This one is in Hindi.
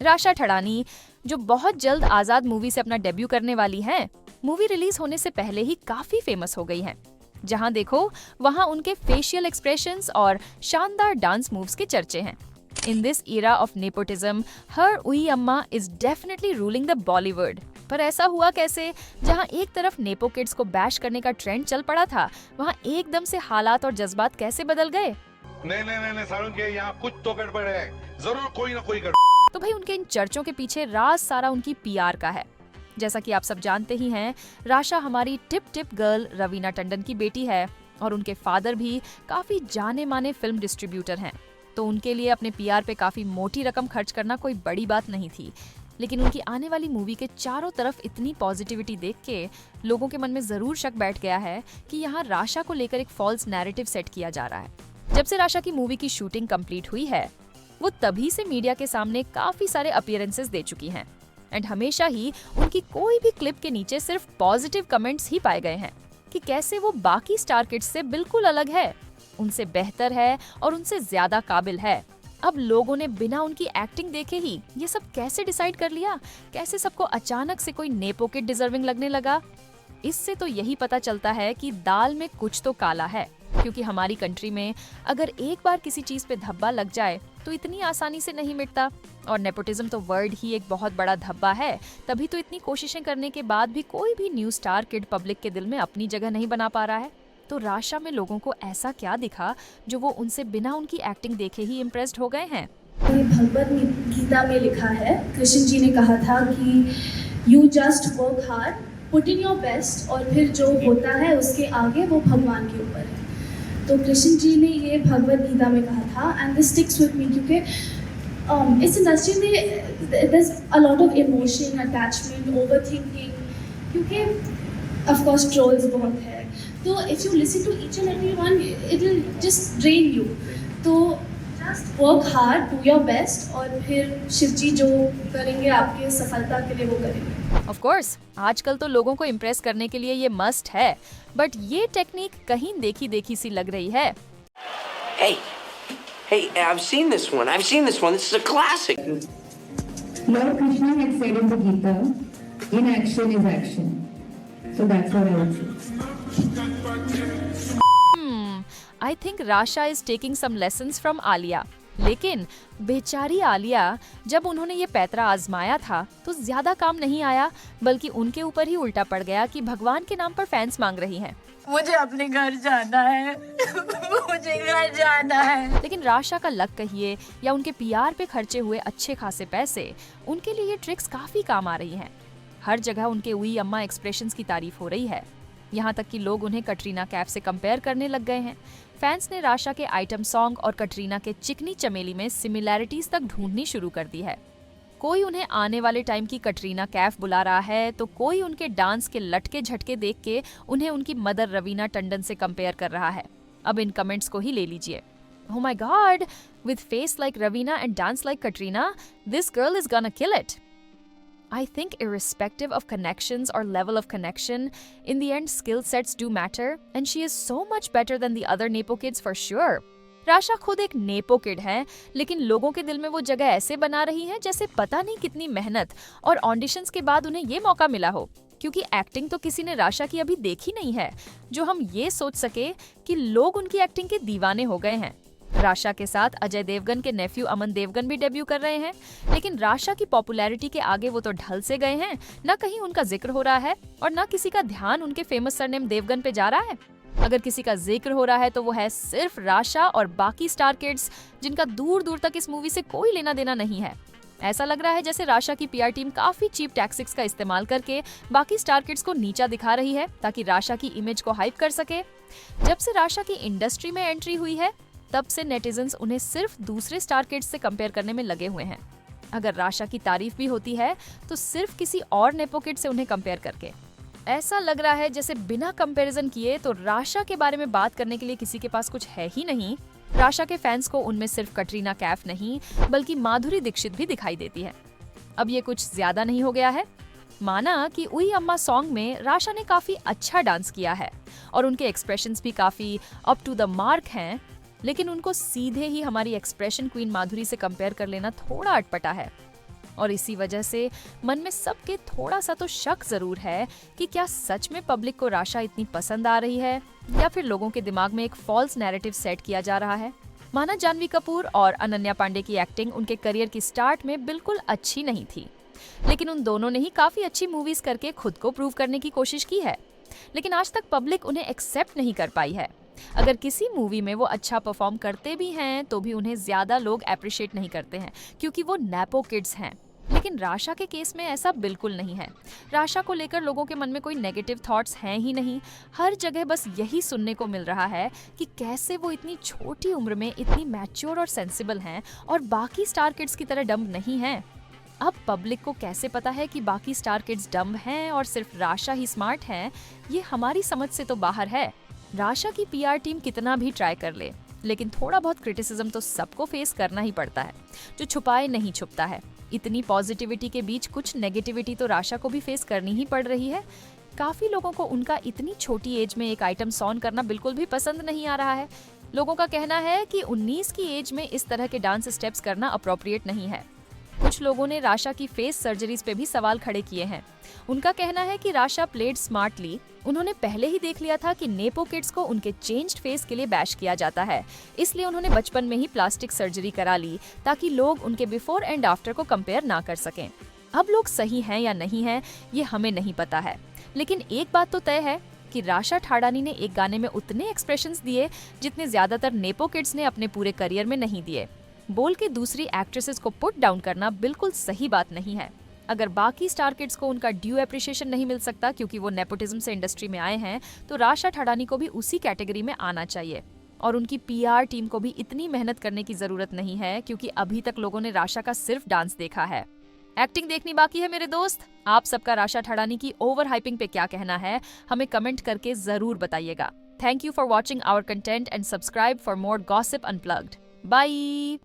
राशा ठड़ानी, जो बहुत जल्द आजाद मूवी से अपना डेब्यू करने वाली हैं, मूवी रिलीज होने से पहले ही काफी फेमस हो गई हैं। जहां देखो वहां उनके फेशियल एक्सप्रेशंस और शानदार डांस मूव्स के चर्चे हैं। In this era of nepotism, her उई अम्मा is definitely ruling the Bollywood। पर ऐसा हुआ कैसे, जहां एक तरफ नेपो किड्स को बैश करने का ट्रेंड चल पड़ा था, वहां एकदम से हालात और जज्बात कैसे बदल गए? नहीं सारुण के यहाँ कुछ तो गड़बड़ है, जरूर कोई ना कोई गड़बड़। तो भाई उनके इन चर्चों के पीछे राज सारा उनकी पीआर का है। जैसा कि आप सब जानते ही हैं, राशा हमारी tip tip girl Raveena Tandon की बेटी है और उनके फादर भी काफी जाने माने फिल्म डिस्ट्रीब्यूटर हैं। तो उनके लिए अपने पीआर पे काफी मोटी रकम खर्च करना कोई बड़ी बात नहीं थी। लेकिन उनकी आने वाली मूवी के चारों तरफ इतनी पॉजिटिविटी देख के लोगों के मन में जरूर शक बैठ गया है कि यहाँ राशा को लेकर एक फॉल्स नैरेटिव सेट किया जा रहा है। जब से राशा की मूवी की शूटिंग कंप्लीट हुई है, वो तभी से मीडिया के सामने काफी सारे अपीयरेंसेस दे चुकी हैं एंड हमेशा ही उनकी कोई भी क्लिप के नीचे सिर्फ पॉजिटिव कमेंट्स ही पाए गए हैं कि कैसे वो बाकी स्टार किड्स से बिल्कुल अलग है, उनसे बेहतर है और उनसे ज्यादा काबिल है। अब लोगों ने बिना उनकी एक्टिंग देखे ही ये सब कैसे डिसाइड कर लिया? कैसे सबको अचानक से कोई नेपो किड डिजर्विंग लगने लगा? इससे तो यही पता चलता है कि दाल में कुछ तो काला है, क्योंकि हमारी कंट्री में अगर एक बार किसी चीज पे धब्बा लग जाए तो इतनी आसानी से नहीं मिटता। और नेपोटिज्म तो वर्ड ही एक बहुत बड़ा धब्बा है, तभी तो इतनी कोशिशें करने के बाद भी कोई भी न्यू स्टार किड पब्लिक के दिल में अपनी जगह नहीं बना पा रहा है। तो राशा में लोगों को ऐसा क्या दिखा जो वो उनसे बिना उनकी एक्टिंग देखे ही इम्प्रेस्ड हो गए हैं? भगवत गीता में लिखा है, कृष्ण जी ने कहा था कि you just work hard, put in your best, और फिर जो होता है उसके आगे वो भगवान के ऊपर है। तो कृष्ण जी ने ये भगवत गीता में कहा था and this sticks with me, क्योंकि इस इंडस्ट्री में there is a lot of emotion, attachment, overthinking, क्योंकि ऑफ कोर्स ट्रोल्स बहुत है। तो if you listen to each and everyone it will just drain you. तो just work hard, do your best, और फिर शिव जी जो करेंगे आपके सफलता के लिए वो करेंगे। ऑफ कोर्स आजकल तो लोगों को इम्प्रेस करने के लिए ये मस्ट है, बट ये टेक्निक कहीं देखी देखी सी लग रही है। Hey, I've seen this one. This is a classic. Lord Krishna had said in the Gita, in action is action. So that's what I would say. I think Rasha is taking some lessons from Alia। लेकिन बेचारी आलिया, जब उन्होंने ये पैतरा आजमाया था तो ज्यादा काम नहीं आया, बल्कि उनके ऊपर ही उल्टा पड़ गया कि भगवान के नाम पर फैंस मांग रही हैं। मुझे अपने घर जाना है मुझे घर जाना है। लेकिन राशा का लक कहिए या उनके पीआर पे खर्चे हुए अच्छे खासे पैसे, उनके लिए ये ट्रिक्स काफी काम आ रही हैं। हर जगह उनके उई अम्मा एक्सप्रेशंस की तारीफ हो रही है, यहाँ तक कि लोग उन्हें कटरीना कैफ से कंपेयर करने लग गए हैं। फैंस ने राशा के आइटम सॉन्ग और कटरीना के चिकनी चमेली में सिमिलैरिटीज तक ढूंढनी शुरू कर दी है। कोई उन्हें आने वाले टाइम की कटरीना कैफ बुला रहा है, तो कोई उनके डांस के लटके झटके देख के उन्हें उनकी मदर रवीना टंडन से कंपेयर कर रहा है। अब इन कमेंट्स को ही ले लीजिए। Oh my God, with face like Ravina and dance like Katrina, this girl is gonna kill it. I think irrespective of connections or level of connection, in the end skill sets do matter and she is so much better than the other Nepo kids for sure. Rasha खुद एक नेपो किड है, लेकिन लोगों के दिल में वो जगह ऐसे बना रही है जैसे पता नहीं कितनी मेहनत और ऑडिशंस के बाद उन्हें ये मौका मिला हो, क्योंकि एक्टिंग तो किसी ने राशा की अभी देखी नहीं है जो हम ये सोच सके कि लोग उनकी एक्टिंग के दीवाने हो गए हैं। राशा के साथ अजय देवगन के नेफ्यू अमन देवगन भी डेब्यू कर रहे हैं, लेकिन राशा की पॉपुलैरिटी के आगे वो तो ढल से गए हैं, न कहीं उनका जिक्र हो रहा है और न किसी का ध्यान उनके फेमस सरनेम देवगन पे जा रहा है। अगर किसी का जिक्र हो रहा है तो वो है सिर्फ राशा और बाकी स्टार किड्स, जिनका दूर दूर तक इस मूवी से कोई लेना देना नहीं है। ऐसा लग रहा है जैसे राशा की पीआर टीम काफी चीप टैक्टिक्स का इस्तेमाल करके बाकी स्टार किड्स को नीचा दिखा रही है ताकि राशा की इमेज को हाइप कर सके। जब से राशा की इंडस्ट्री में एंट्री हुई है, तब से नेटिजन्स उन्हें सिर्फ दूसरे स्टार किड्स से कंपेयर करने में लगे हुए हैं। अगर राशा की तारीफ भी होती है तो सिर्फ किसी और नेपो किड से उन्हें कंपेयर करके। ऐसा लग रहा है जैसे बिना कंपैरिजन किए तो राशा के बारे में बात करने के लिए किसी के पास कुछ है ही नहीं। राशा के फैंस को उनमें सिर्फ कटरीना कैफ नहीं बल्कि माधुरी दीक्षित भी दिखाई देती है। अब ये कुछ ज्यादा नहीं हो गया है? माना कि उई अम्मा सॉन्ग में राशा ने काफी अच्छा डांस किया है और उनके एक्सप्रेशंस भी काफी अप टू द मार्क हैं, लेकिन उनको सीधे ही हमारी एक्सप्रेशन क्वीन माधुरी से कंपेयर कर लेना थोड़ा अटपटा है। और इसी वजह से मन में सबके थोड़ा सा तो शक जरूर है कि क्या सच में पब्लिक को राशा इतनी पसंद आ रही है या फिर लोगों के दिमाग में एक फॉल्स नैरेटिव सेट किया जा रहा है। माना जानवी कपूर और अनन्या पांडे की एक्टिंग उनके करियर की स्टार्ट में बिल्कुल अच्छी नहीं थी, लेकिन उन दोनों ने ही काफी अच्छी मूवीज करके खुद को प्रूव करने की कोशिश की है, लेकिन आज तक पब्लिक उन्हें एक्सेप्ट नहीं कर पाई है। अगर किसी मूवी में वो अच्छा परफॉर्म करते भी हैं तो भी उन्हें ज्यादा लोग अप्रिशिएट नहीं करते हैं क्योंकि वो नेपो किड्स हैं। लेकिन राशा के केस में ऐसा बिल्कुल नहीं है। राशा को लेकर लोगों के मन में कोई नेगेटिव थॉट्स हैं ही नहीं। हर जगह बस यही सुनने को मिल रहा है कि कैसे वो इतनी छोटी उम्र में इतनी मैच्योर और सेंसिबल हैं और बाकी स्टार किड्स की तरह डम्ब नहीं हैं। अब पब्लिक को कैसे पता है कि बाकी स्टार किड्स डम्ब हैं और सिर्फ राशा ही स्मार्ट है, ये हमारी समझ से तो बाहर है। राशा की पीआर टीम कितना भी ट्राई कर ले, लेकिन थोड़ा बहुत क्रिटिसिज्म तो सबको फेस करना ही पड़ता है, जो छुपाए नहीं छुपता है। इतनी पॉजिटिविटी के बीच कुछ नेगेटिविटी तो राशा को भी फेस करनी ही पड़ रही है। काफी लोगों को उनका इतनी छोटी एज में एक आइटम सॉन्ग करना बिल्कुल भी पसंद नहीं आ रहा है। लोगों का कहना है कि 19 की एज में इस तरह के डांस स्टेप्स करना अप्रोप्रिएट नहीं है। कुछ लोगों ने राशा की फेस सर्जरीज पे भी सवाल खड़े किए हैं। उनका कहना है कि राशा प्लेड स्मार्टली। उन्होंने पहले ही देख लिया था कि नेपो किड्स को उनके चेंज्ड फेस के लिए बैश किया जाता है, इसलिए उन्होंने बचपन में ही प्लास्टिक सर्जरी करा ली ताकि लोग उनके बिफोर एंड आफ्टर को कंपेयर ना कर सकें। अब लोग सही हैं या नहीं हैं ये हमें नहीं पता है, लेकिन एक बात तो तय है कि राशा ठाडानी ने एक गाने में उतने एक्सप्रेशंस दिए जितने ज्यादातर नेपो किड्स ने अपने पूरे करियर में नहीं दिए। बोल के दूसरी एक्ट्रेसेस को पुट डाउन करना बिल्कुल सही बात नहीं है। अगर बाकी स्टार किड्स को उनका ड्यू एप्रिसिएशन नहीं मिल सकता क्योंकि वो नेपोटिज्म से इंडस्ट्री में आए हैं, तो राशा ठाडानी को भी उसी कैटेगरी में आना चाहिए। और उनकी पीआर टीम को भी इतनी मेहनत करने की जरूरत नहीं है क्योंकि अभी तक लोगों ने राशा का सिर्फ डांस देखा है। एक्टिंग देखनी बाकी है मेरे दोस्त। आप सबका राशा ठाडानी की ओवर हाइपिंग पे क्या कहना है, हमें कमेंट करके जरूर बताइएगा। Thank you for watching our content and subscribe for more gossip unplugged. Bye.